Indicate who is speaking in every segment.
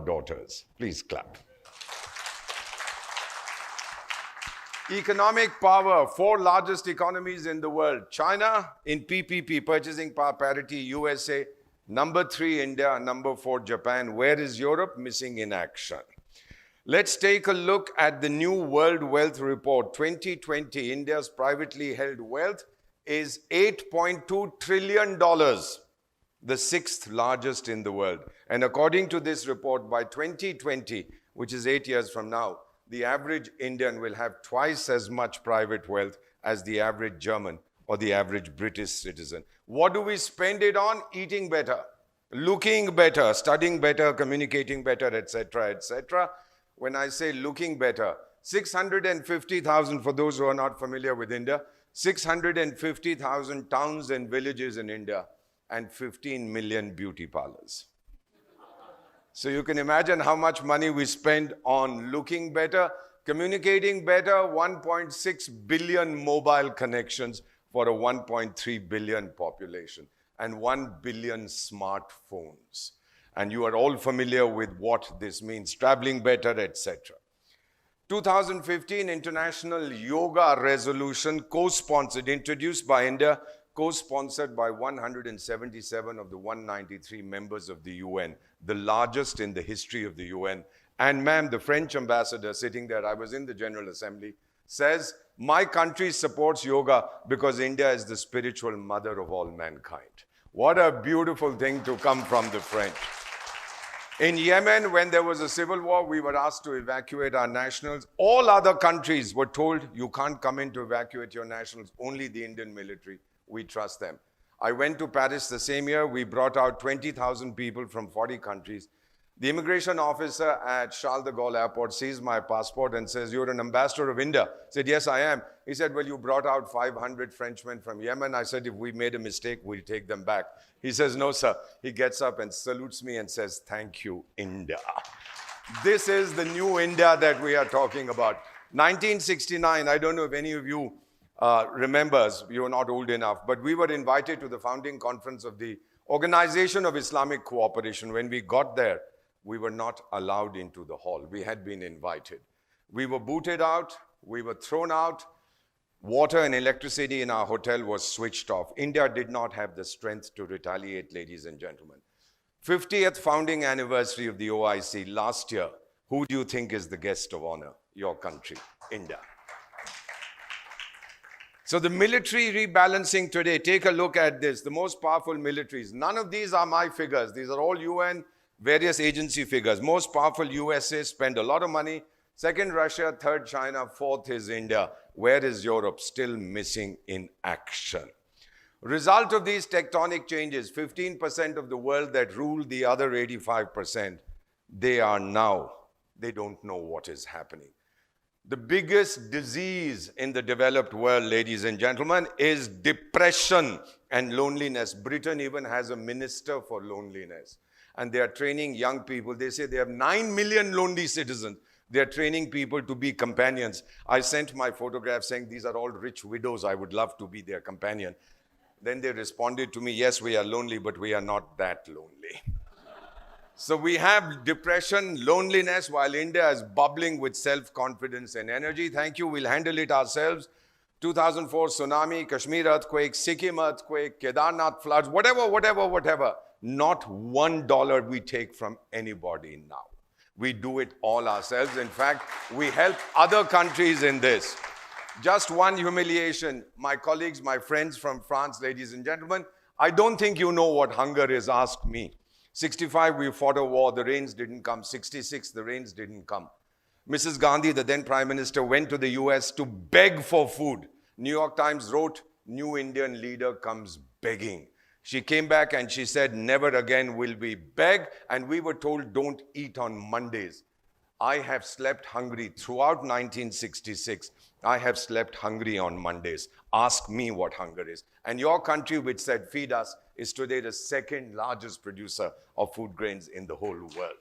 Speaker 1: daughters. Please clap. Economic power, 4 largest economies in the world. China in PPP, purchasing power parity, USA. Number 3, India. Number 4, Japan. Where is Europe? Missing in action. Let's take a look at the new World Wealth Report. 2020, India's privately held wealth is $8.2 trillion, the 6th largest in the world. And according to this report, by 2020, which is 8 years from now, the average Indian will have twice as much private wealth as the average German or the average British citizen. What do we spend it on? Eating better, looking better, studying better, communicating better, etc., etc. When I say looking better, 650,000, for those who are not familiar with India, 650,000 towns and villages in India and 15 million beauty parlors. So you can imagine how much money we spend on looking better, communicating better, 1.6 billion mobile connections for a 1.3 billion population and 1 billion smartphones. And you are all familiar with what this means, traveling better, etc. 2015 International Yoga Resolution, co-sponsored, introduced by India, co-sponsored by 177 of the 193 members of the UN, the largest in the history of the UN. And ma'am, the French ambassador sitting there, I was in the General Assembly, says, my country supports yoga because India is the spiritual mother of all mankind. What a beautiful thing to come from the French. In Yemen, when there was a civil war, we were asked to evacuate our nationals. All other countries were told, you can't come in to evacuate your nationals, only the Indian military. We trust them. I went to Paris the same year. We brought out 20,000 people from 40 countries. The immigration officer at Charles de Gaulle Airport sees my passport and says, you're an ambassador of India. I said, yes, I am. He said, well, you brought out 500 Frenchmen from Yemen. I said, if we made a mistake, we'll take them back. He says, no, sir. He gets up and salutes me and says, thank you, India. This is the new India that we are talking about. 1969, I don't know if any of you remembers, you're not old enough, but we were invited to the founding conference of the Organization of Islamic Cooperation. When we got there, we were not allowed into the hall. We had been invited. We were booted out. We were thrown out. Water and electricity in our hotel was switched off. India did not have the strength to retaliate, ladies and gentlemen. 50th founding anniversary of the OIC last year. Who do you think is the guest of honor? Your country, India. So the military rebalancing today, take a look at this. The most powerful militaries. None of these are my figures. These are all UN, various agency figures. Most powerful USA spend a lot of money. Second, Russia. Third, China. Fourth is India. Where is Europe? Still missing in action. Result of these tectonic changes, 15% of the world that ruled the other 85%, they don't know what is happening. The biggest disease in the developed world, ladies and gentlemen, is depression and loneliness. Britain even has a minister for loneliness. And they are training young people. They say they have 9 million lonely citizens. They are training people to be companions. I sent my photograph saying, these are all rich widows. I would love to be their companion. Then they responded to me, yes, we are lonely, but we are not that lonely. So we have depression, loneliness, while India is bubbling with self-confidence and energy. Thank you, we'll handle it ourselves. 2004 tsunami, Kashmir earthquake, Sikkim earthquake, Kedarnath floods, whatever. Not $1 we take from anybody now. We do it all ourselves. In fact, we help other countries in this. Just one humiliation. My colleagues, my friends from France, ladies and gentlemen, I don't think you know what hunger is. Ask me. 65, we fought a war, the rains didn't come. 66, the rains didn't come. Mrs. Gandhi, the then Prime Minister, went to the US to beg for food. New York Times wrote, new Indian leader comes begging. She came back and she said, never again will we beg. And we were told, don't eat on Mondays. I have slept hungry throughout 1966. I have slept hungry on Mondays. Ask me what hunger is. And your country, which said feed us, is today the second largest producer of food grains in the whole world.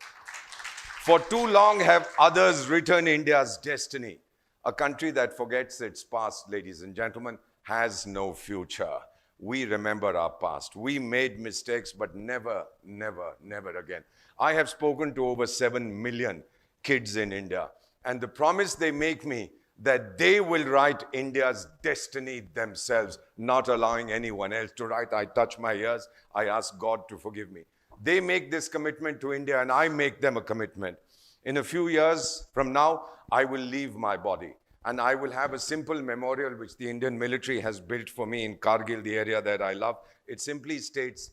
Speaker 1: For too long have others written India's destiny. A country that forgets its past, ladies and gentlemen, has no future. we remember our past. We made mistakes, but never, never, never again. I have spoken to over 7 million kids in India, and the promise they make me that they will write India's destiny themselves, not allowing anyone else to write. I touch my ears. I ask God to forgive me. They make this commitment to India, and I make them a commitment. In a few years from now, I will leave my body, and I will have a simple memorial which the Indian military has built for me in Kargil, the area that I love. It simply states,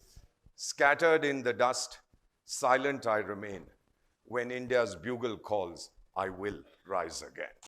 Speaker 1: "Scattered in the dust, silent I remain. When India's bugle calls, I will rise again."